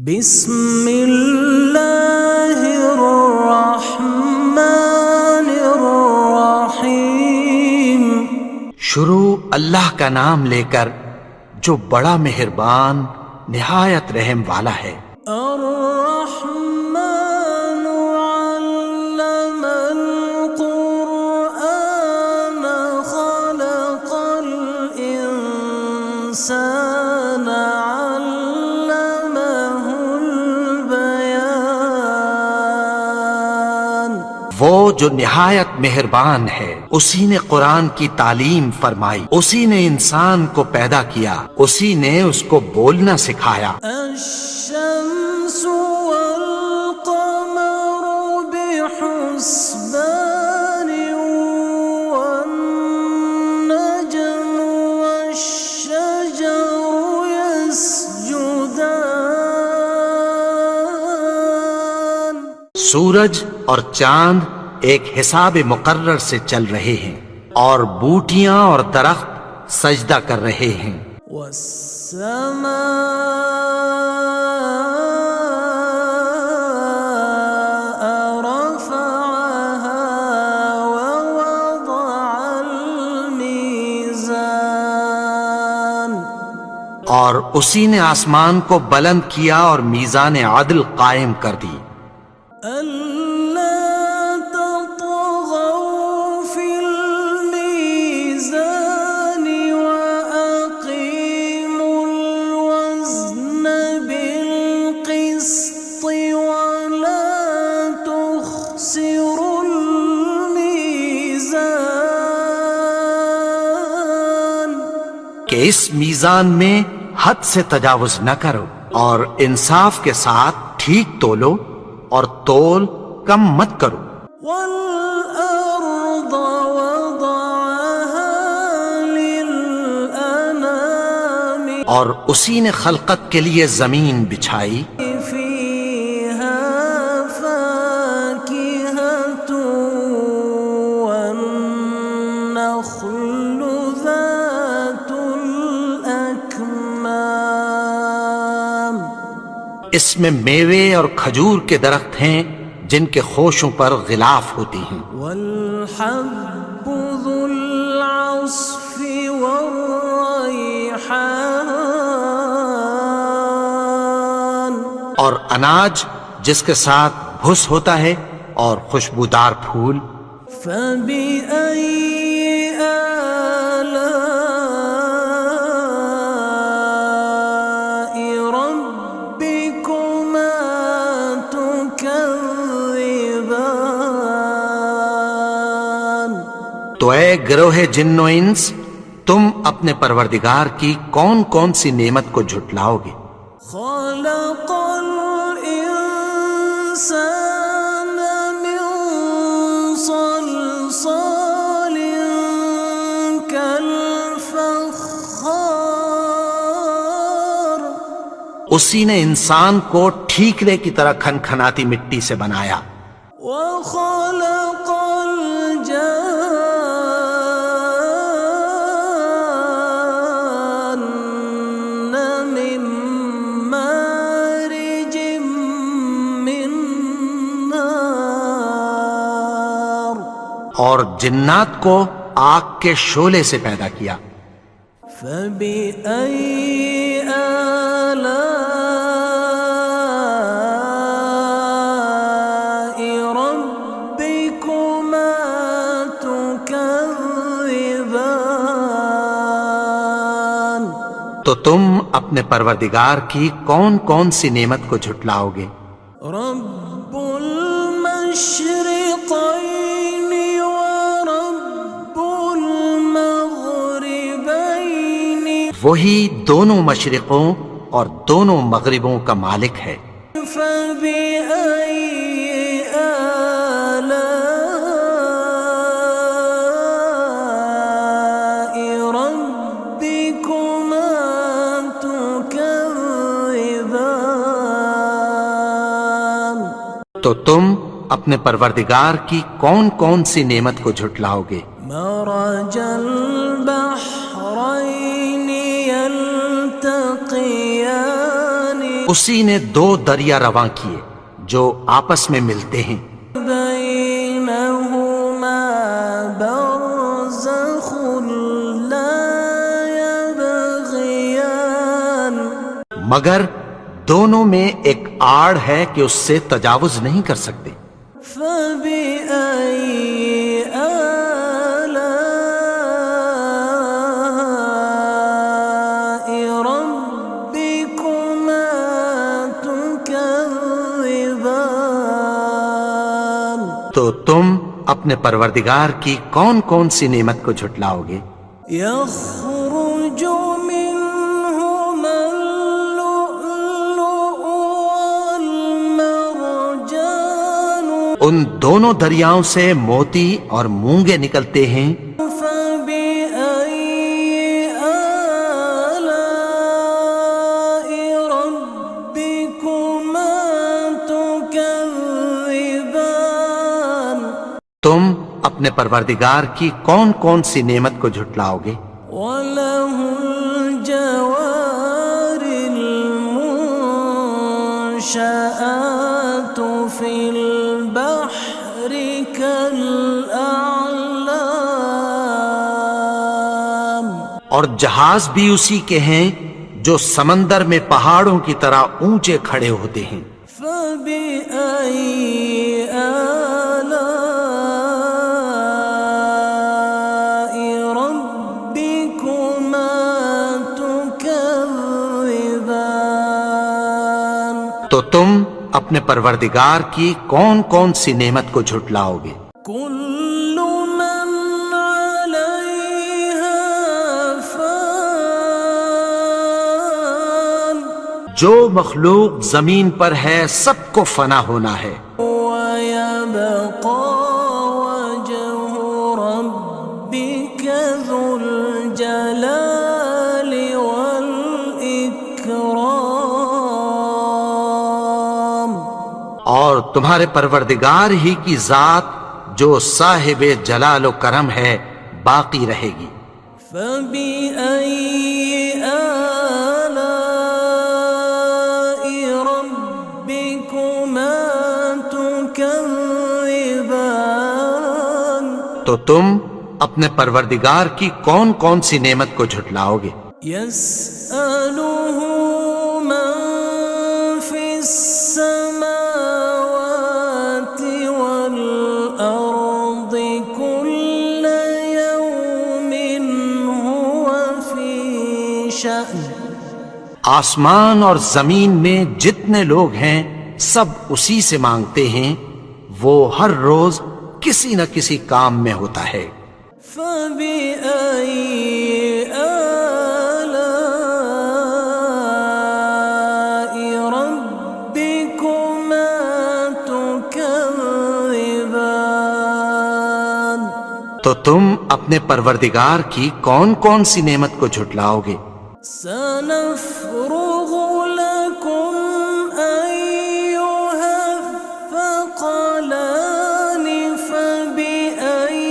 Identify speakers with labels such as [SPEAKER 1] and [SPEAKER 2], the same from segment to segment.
[SPEAKER 1] بسم اللہ الرحمن الرحیم۔
[SPEAKER 2] شروع اللہ کا نام لے کر جو بڑا مہربان نہایت رحم والا ہے۔
[SPEAKER 1] الرحمن علم القرآن خلق الانسان علمہ البیان۔
[SPEAKER 2] وہ جو نہایت مہربان ہے، اسی نے قرآن کی تعلیم فرمائی، اسی نے انسان کو پیدا کیا، اسی نے اس کو بولنا سکھایا۔
[SPEAKER 1] الشمس والقمر بحسبان والنجم والشجر يسجدان۔
[SPEAKER 2] سورج اور چاند ایک حساب مقرر سے چل رہے ہیں، اور بوٹیاں اور درخت سجدہ کر رہے ہیں۔
[SPEAKER 1] والسماء رفعها ووضع الميزان۔
[SPEAKER 2] اور اسی نے آسمان کو بلند کیا اور میزان عدل قائم کر دی۔
[SPEAKER 1] أَلَّا تَطْغَوْا فِي الْمِيزَانِ وَأَقِيمُوا الْوَزْنَ بِالْقِسْطِ وَلَا تُخْسِرُوا الْمِيزَانَ۔
[SPEAKER 2] کہ اس میزان میں حد سے تجاوز نہ کرو، اور انصاف کے ساتھ ٹھیک تولو، اور تول کم مت کرو۔
[SPEAKER 1] وَالْأَرْضَ وَضَعَهَا لِلْأَنَامِ۔
[SPEAKER 2] اور اسی نے خلقت کے لیے زمین بچھائی،
[SPEAKER 1] فِيهَا فَاكِهَةٌ وَالنَّخْلُ ذَاتُ الْأَكْمَامِ۔
[SPEAKER 2] اس میں میوے اور کھجور کے درخت ہیں جن کے خوشوں پر غلاف ہوتی ہیں۔
[SPEAKER 1] وَالْحَبُّ ذُو الْعَصْفِ وَالرَّيْحَانُ۔
[SPEAKER 2] اور اناج جس کے ساتھ بھس ہوتا ہے، اور خوشبودار پھول۔
[SPEAKER 1] فَبِأَيِّ آلَاءِ رَبِّكُمَا تُكَذِّبَانِ۔
[SPEAKER 2] تو اے گروہ جن و انس، تم اپنے پروردگار کی کون کون سی نعمت کو جھٹلاؤ گے؟
[SPEAKER 1] خَلَقَ الْإِنسَانَ مِنْ صَلْصَالٍ كَالْفَخَّارِ۔
[SPEAKER 2] اسی نے انسان کو ٹھیکرے کی طرح کھنکھناتی مٹی سے بنایا۔
[SPEAKER 1] وَخَلَقَ الْجَانَّ مِن مَّارِجٍ مِّن نَّارٍ۔
[SPEAKER 2] اور جنات کو آگ کے شعلے سے پیدا کیا۔
[SPEAKER 1] فَبِأَيِّ آلَاءِ رَبِّكُمَا تُكَذِّبَانِ۔
[SPEAKER 2] تو تم اپنے پروردگار کی کون کون سی نعمت کو جھٹلاؤ گے؟
[SPEAKER 1] رب المشرقین ورب المغربین۔
[SPEAKER 2] وہی دونوں مشرقوں اور دونوں مغربوں کا مالک ہے۔
[SPEAKER 1] فَبِأَيِّ آلَاءِ رَبِّكُمَا تُكَذِّبَانِ۔
[SPEAKER 2] تو تم اپنے پروردگار کی کون کون سی نعمت کو جھٹلاؤ گے؟
[SPEAKER 1] مرج البحرین یلتقیان
[SPEAKER 2] اسی نے دو دریا رواں کیے جو آپس میں ملتے ہیں،
[SPEAKER 1] بينهما برزخ لا يبغيان
[SPEAKER 2] مگر دونوں میں ایک آڑ ہے کہ اس سے تجاوز نہیں کر سکتے۔
[SPEAKER 1] فبأي آلاء ربكما تكذبان
[SPEAKER 2] تو تم اپنے پروردگار کی کون کون سی نعمت کو جھٹلاؤ گے؟
[SPEAKER 1] يخرج منهما اللؤلؤ والمرجان
[SPEAKER 2] ان دونوں دریاؤں سے موتی اور مونگے نکلتے ہیں۔
[SPEAKER 1] فبأي آلاء ربكما تكذبان
[SPEAKER 2] تم اپنے پروردگار کی کون کون سی نعمت کو جھٹلاؤ گے؟
[SPEAKER 1] وله الجوار المنشآت في البحر كالأعلام
[SPEAKER 2] اور جہاز بھی اسی کے ہیں جو سمندر میں پہاڑوں کی طرح اونچے کھڑے ہوتے ہیں۔
[SPEAKER 1] فبأي آلاء ربكما تكذبان
[SPEAKER 2] تو تم اپنے پروردگار کی کون کون سی نعمت کو جھٹلاؤ گے؟
[SPEAKER 1] كل من عليها فان
[SPEAKER 2] جو مخلوق زمین پر ہے سب کو فنا ہونا ہے،
[SPEAKER 1] ويبقى وجه ربك ذو الجلال والإكرام
[SPEAKER 2] اور تمہارے پروردگار ہی کی ذات جو صاحب جلال و کرم ہے باقی رہے گی۔
[SPEAKER 1] فبأي آلاء ربكما تكذبان
[SPEAKER 2] تو تم اپنے پروردگار کی کون کون سی نعمت کو جھٹلاؤ گے؟
[SPEAKER 1] يسأله من في السماوات والأرض كل يوم هو في شأن
[SPEAKER 2] آسمان اور زمین میں جتنے لوگ ہیں سب اسی سے مانگتے ہیں، وہ ہر روز کسی نہ کسی کام میں ہوتا ہے۔
[SPEAKER 1] فبأي آلاء ربكما تكذبان
[SPEAKER 2] تو تم اپنے پروردگار کی کون کون سی نعمت کو جھٹلاؤ گے؟
[SPEAKER 1] سنفرغ لكم أيها الثقلان فبأي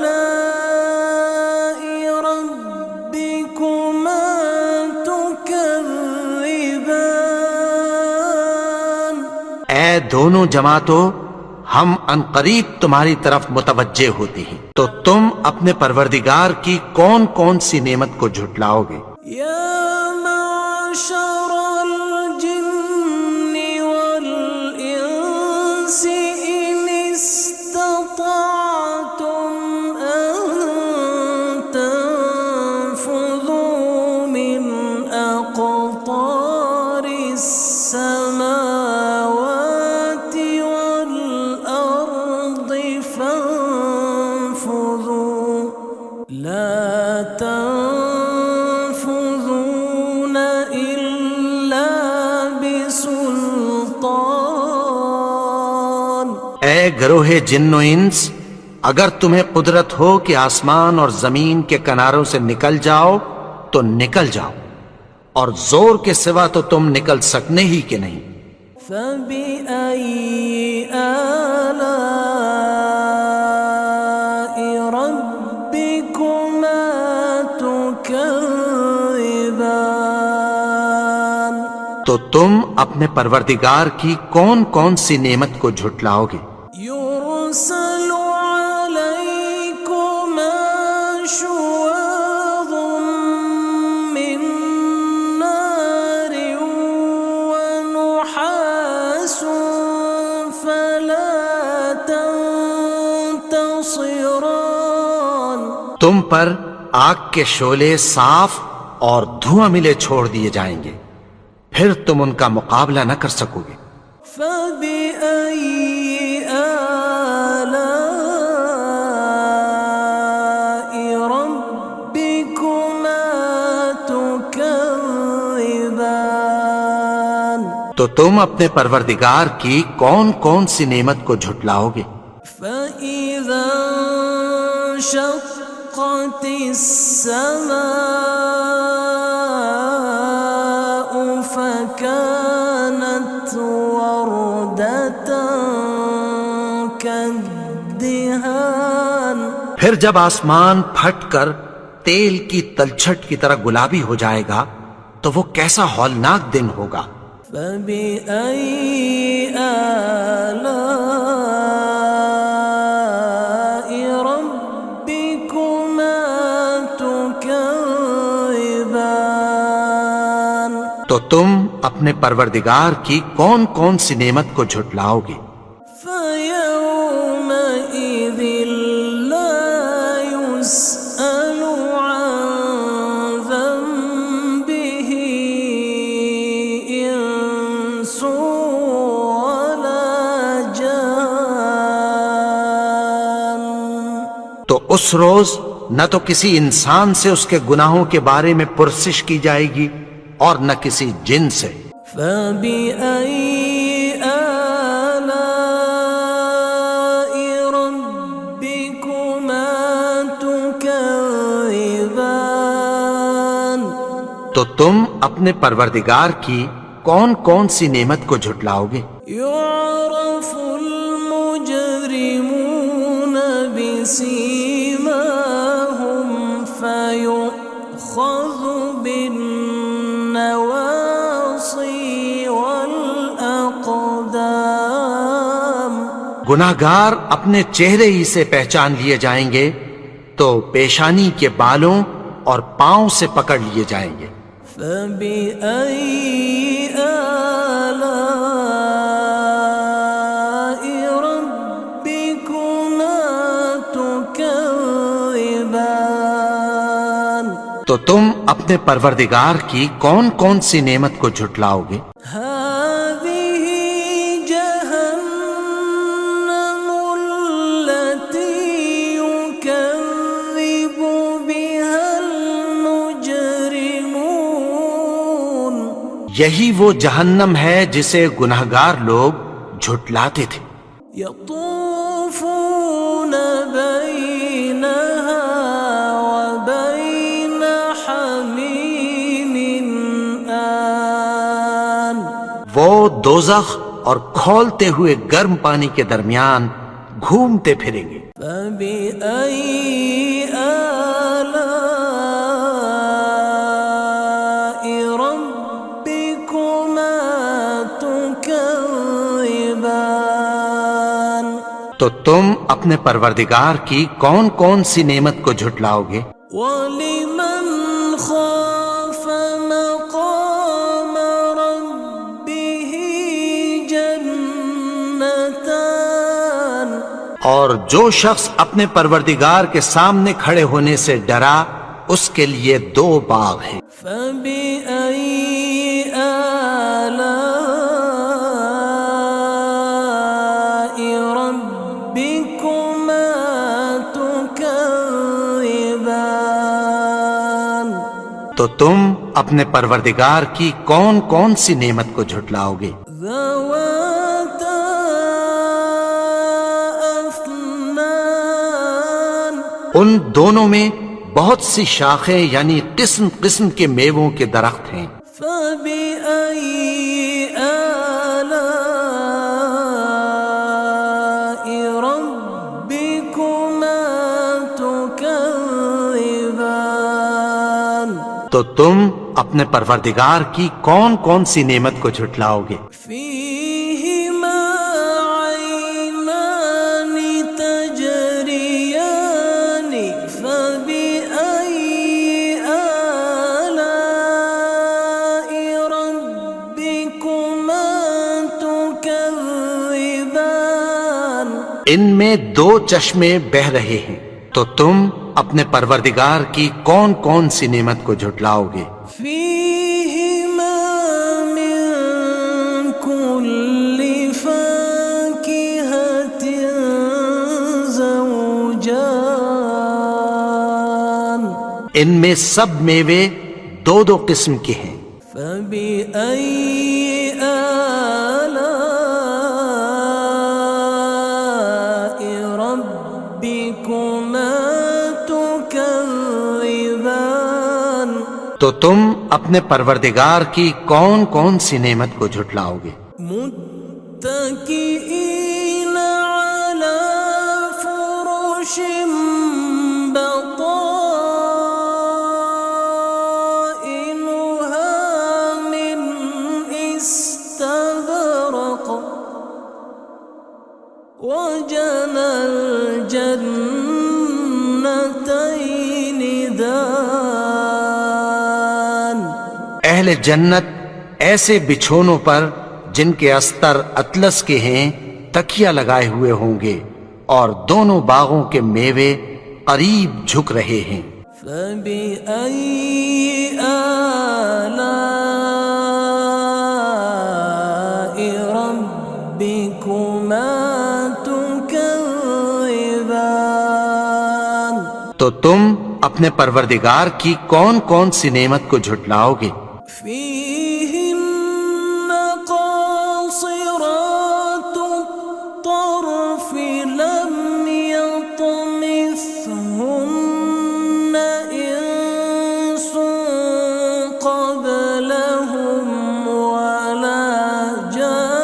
[SPEAKER 1] آلاء ربكما تكذبان
[SPEAKER 2] اے دونوں جماعتوں، ہم عنقریب تمہاری طرف متوجہ ہوتے ہیں، تو تم اپنے پروردگار کی کون کون سی نعمت کو جھٹلاؤ گے؟
[SPEAKER 1] يا معشر الجن والإنس إن استطعتم أن تنفذوا من أقطار السماوات والأرض فانفذوا لا تنفذون إلا بسلطان
[SPEAKER 2] اے گروہ جن و انس، اگر تمہیں قدرت ہو کہ آسمان اور زمین کے کناروں سے نکل جاؤ تو نکل جاؤ، اور زور کے سوا تو تم نکل سکنے ہی کہ نہیں۔
[SPEAKER 1] فبأي آلاء ربكما تكذبان
[SPEAKER 2] تو تم اپنے پروردگار کی کون کون سی نعمت کو جھٹلاؤ گے؟
[SPEAKER 1] يرسل عليكما شواظ من نار ونحاس فلا تنتصران.
[SPEAKER 2] تم پر آگ کے شعلے صاف اور دھواں ملے چھوڑ دیے جائیں گے، پھر تم ان کا مقابلہ نہ کر سکو گے۔
[SPEAKER 1] فبأي آلاء ربكما تكذبان.
[SPEAKER 2] تو تم اپنے پروردگار کی کون کون سی نعمت کو جھٹلاؤ گے؟
[SPEAKER 1] فإذا انشقت السماء فكانت وردة كالدهان.
[SPEAKER 2] پھر جب آسمان پھٹ کر تیل کی تلچھٹ کی طرح گلابی ہو جائے گا تو وہ کیسا ہولناک دن ہوگا۔
[SPEAKER 1] فبأي آلاء ربكما تكذبان.
[SPEAKER 2] تو تم اپنے پروردگار کی کون کون سی نعمت کو جھٹلاؤ گے؟
[SPEAKER 1] فيومئذ لا يسأل عن ذنبه إنس ولا جان.
[SPEAKER 2] تو اس روز نہ تو کسی انسان سے اس کے گناہوں کے بارے میں پرسش کی جائے گی اور نہ کسی جن سے۔
[SPEAKER 1] فبأي آلاء ربكما تكذبان.
[SPEAKER 2] تو تم اپنے پروردگار کی کون کون سی نعمت کو جھٹلاؤ گے؟
[SPEAKER 1] يعرف المجرمون بسيماهم فيؤخذ بالنواصي والأقدام.
[SPEAKER 2] گناہگار اپنے چہرے ہی سے پہچان لیے جائیں گے تو پیشانی کے بالوں اور پاؤں سے پکڑ لیے جائیں گے۔
[SPEAKER 1] فبأي آلاء ربكما تكذبان.
[SPEAKER 2] تو تم اپنے پروردگار کی کون کون سی نعمت کو جھٹلاؤ گے؟
[SPEAKER 1] هذه جهنم التي يكذب بها المجرمون.
[SPEAKER 2] یہی وہ جہنم ہے جسے گناہگار لوگ جھٹلاتے تھے۔
[SPEAKER 1] يطوفون بينها وبين حميم آن.
[SPEAKER 2] وہ دوزخ اور کھولتے ہوئے گرم پانی کے درمیان گھومتے پھریں گے۔
[SPEAKER 1] فبأي آلاء ربكما تكذبان.
[SPEAKER 2] تو تم اپنے پروردگار کی کون کون سی نعمت کو جھٹلاؤ گے؟
[SPEAKER 1] ولمن خاف مقام ربه جنتان.
[SPEAKER 2] اور جو شخص اپنے پروردگار کے سامنے کھڑے ہونے سے ڈرا اس کے لیے دو باغ ہیں۔
[SPEAKER 1] فبأي آلاء ربكما تكذبان.
[SPEAKER 2] تو تم اپنے پروردگار کی کون کون سی نعمت کو جھٹلاؤ گے؟
[SPEAKER 1] ذواتا أفنان.
[SPEAKER 2] ان دونوں میں بہت سی شاخیں یعنی قسم قسم کے میووں کے درخت ہیں۔
[SPEAKER 1] فبأي آلاء ربكما تكذبان.
[SPEAKER 2] تو تم اپنے پروردگار کی کون کون سی نعمت کو جھٹلاؤ گے؟
[SPEAKER 1] فیہما عینان تجریان فبأئی آلاء ربکما تکذبان۔
[SPEAKER 2] ان میں دو چشمے بہہ رہے ہیں، تو تم اپنے پروردگار کی کون کون سی نعمت کو جھٹلاؤ گے؟
[SPEAKER 1] فیہما من کل فاکہۃ زوجان۔
[SPEAKER 2] ان میں سب میوے دو دو قسم کے ہیں۔
[SPEAKER 1] فبأئی آلاء ربکما تکذبان۔
[SPEAKER 2] تو تم اپنے پروردگار کی کون کون سی نعمت کو جھٹلاؤ گے؟
[SPEAKER 1] متکئین علی فرش بطائنها من استبرق وجنى الجنتین دان۔
[SPEAKER 2] اہل جنت ایسے بچھونوں پر جن کے استر اطلس کے ہیں تکیہ لگائے ہوئے ہوں گے، اور دونوں باغوں کے میوے قریب جھک رہے ہیں۔
[SPEAKER 1] فبأئی آلاء ربکما تکذبان۔
[SPEAKER 2] تو تم اپنے پروردگار کی کون کون سی نعمت کو جھٹلاؤ گے؟
[SPEAKER 1] فیہن قاصرات الطرف لم یطمثہن انس قبلہم ولا جان۔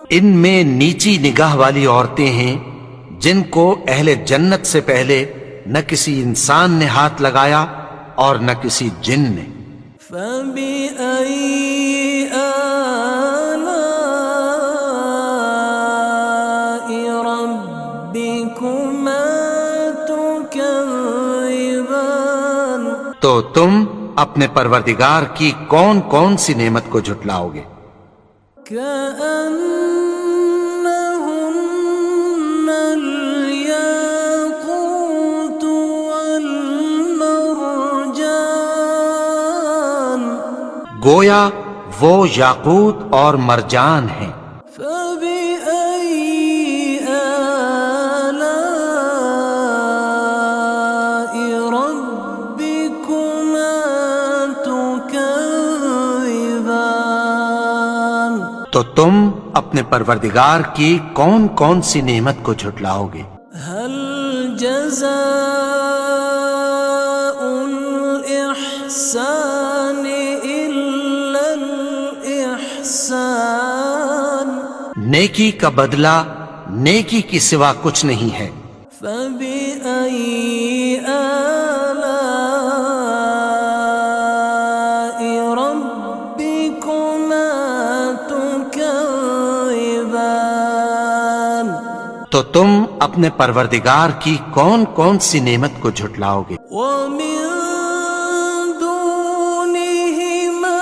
[SPEAKER 2] ان میں نیچی نگاہ والی عورتیں ہیں جن کو اہل جنت سے پہلے نہ کسی انسان نے ہاتھ لگایا اور نہ کسی جن نے۔
[SPEAKER 1] فبأئی آلاء ربکما تکذبان۔
[SPEAKER 2] تو تم اپنے پروردگار کی کون کون سی نعمت کو جھٹلاؤ گے؟
[SPEAKER 1] كأنهن الياقوت والمرجان۔
[SPEAKER 2] گویا وہ یاقوت اور مرجان ہیں۔
[SPEAKER 1] فبأي آلاء ربكما تكذبان۔
[SPEAKER 2] تو تم اپنے پروردگار کی کون کون سی نعمت کو جھٹلاؤ گے؟
[SPEAKER 1] هل جزاء الإحسان إلا الإحسان۔
[SPEAKER 2] نیکی کا بدلہ نیکی کی سوا کچھ نہیں ہے۔
[SPEAKER 1] فبأي آلاء ربكما تكذبان۔
[SPEAKER 2] تو تم اپنے پروردگار کی کون کون سی نعمت کو جھٹلاؤ گے؟
[SPEAKER 1] ومن دونهما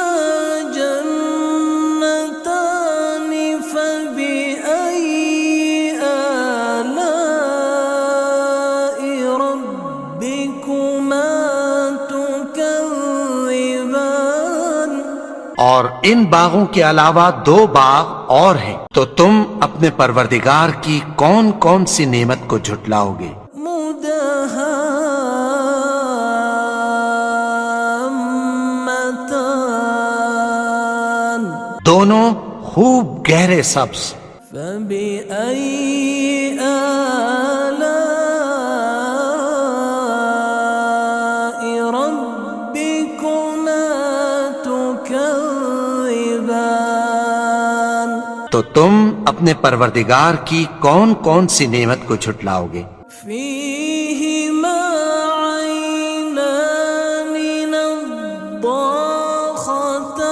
[SPEAKER 1] جنتان فبأي آلاء ربكما تكذبان۔
[SPEAKER 2] اور ان باغوں کے علاوہ دو باغ اور ہیں، تو تم اپنے پروردگار کی کون کون سی نعمت کو جھٹلاؤ گے؟
[SPEAKER 1] مدہامتان۔
[SPEAKER 2] دونوں خوب گہرے سبز۔
[SPEAKER 1] فبأي آلاء ربكما تكذبان۔
[SPEAKER 2] تو تم اپنے پروردگار کی کون کون سی نعمت کو جھٹلاؤ گے؟
[SPEAKER 1] فیہما ضاختان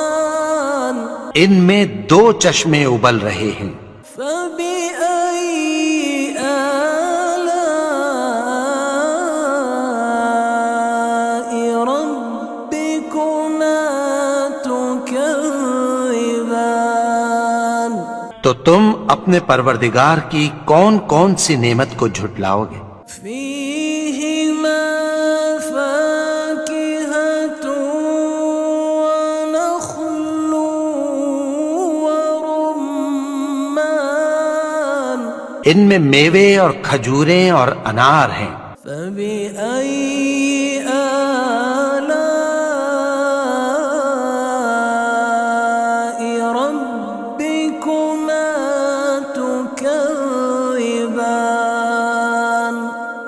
[SPEAKER 2] ان میں دو چشمے ابل رہے ہیں.
[SPEAKER 1] فبأي آلاء ربكما تكذبان
[SPEAKER 2] تو تم اپنے پروردگار کی کون کون سی نعمت کو جھٹلاؤ گے؟
[SPEAKER 1] فيهما فاكهة ونخل ورمان
[SPEAKER 2] ان میں میوے اور کھجوریں اور انار ہیں.
[SPEAKER 1] فبأي آلاء ربكما تكذبان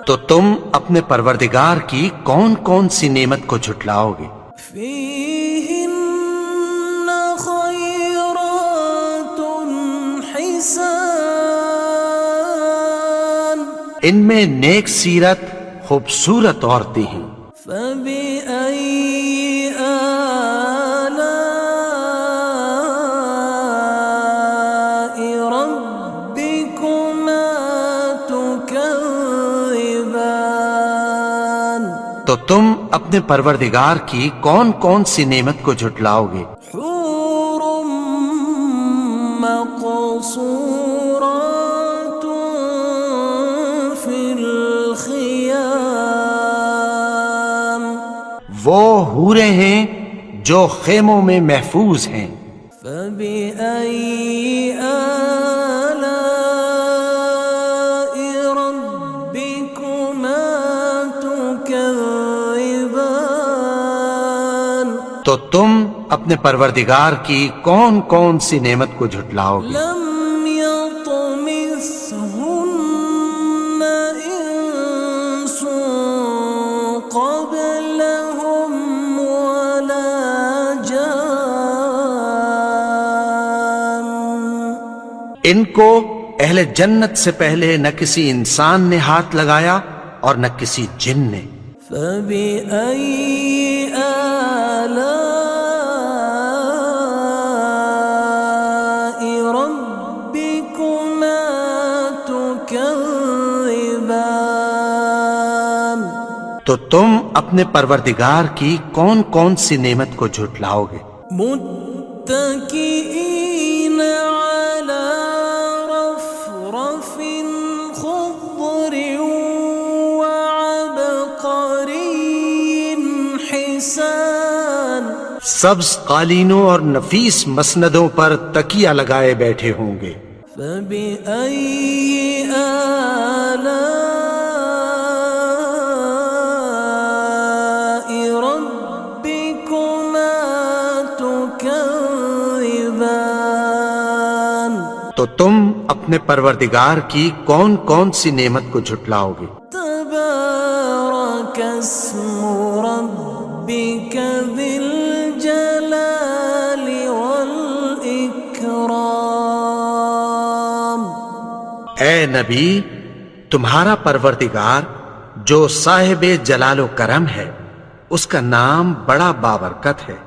[SPEAKER 2] تو تم اپنے پروردگار کی کون کون سی نعمت کو جھٹلاؤ گے؟
[SPEAKER 1] فيهن خيرات حسان
[SPEAKER 2] ان میں نیک سیرت خوبصورت عورتیں ہیں.
[SPEAKER 1] فبأي آلاء ربكما تكذبان
[SPEAKER 2] تو تم اپنے پروردگار کی کون کون سی نعمت کو جھٹلاؤ گے؟
[SPEAKER 1] حور مقصورات في الخيام
[SPEAKER 2] وہ حوریں ہیں جو خیموں میں محفوظ ہیں.
[SPEAKER 1] فبأي آلاء ربكما تكذبان
[SPEAKER 2] تو تم اپنے پروردگار کی کون کون سی نعمت کو جھٹلاؤ گے؟
[SPEAKER 1] لم يطمثهن إنس قبلهم ولا جان
[SPEAKER 2] ان کو اہل جنت سے پہلے نہ کسی انسان نے ہاتھ لگایا اور نہ کسی جن نے.
[SPEAKER 1] فبأي آلاء ربكما تكذبان
[SPEAKER 2] تو تم اپنے پروردگار کی کون کون سی نعمت کو جھٹلاؤ گے؟
[SPEAKER 1] متكئين على رفرف خضر وعبقري حسان
[SPEAKER 2] سبز قالینوں اور نفیس مسندوں پر تکیہ لگائے بیٹھے ہوں گے.
[SPEAKER 1] فبأي آلاء ربكما تكذبان
[SPEAKER 2] تو تم اپنے پروردگار کی کون کون سی نعمت کو جھٹلاؤ گے؟
[SPEAKER 1] تبارك اسم ربك ذي الجلال والإكرام
[SPEAKER 2] اے نبی، تمہارا پروردگار جو صاحب جلال و کرم ہے، اس کا نام بڑا بابرکت ہے.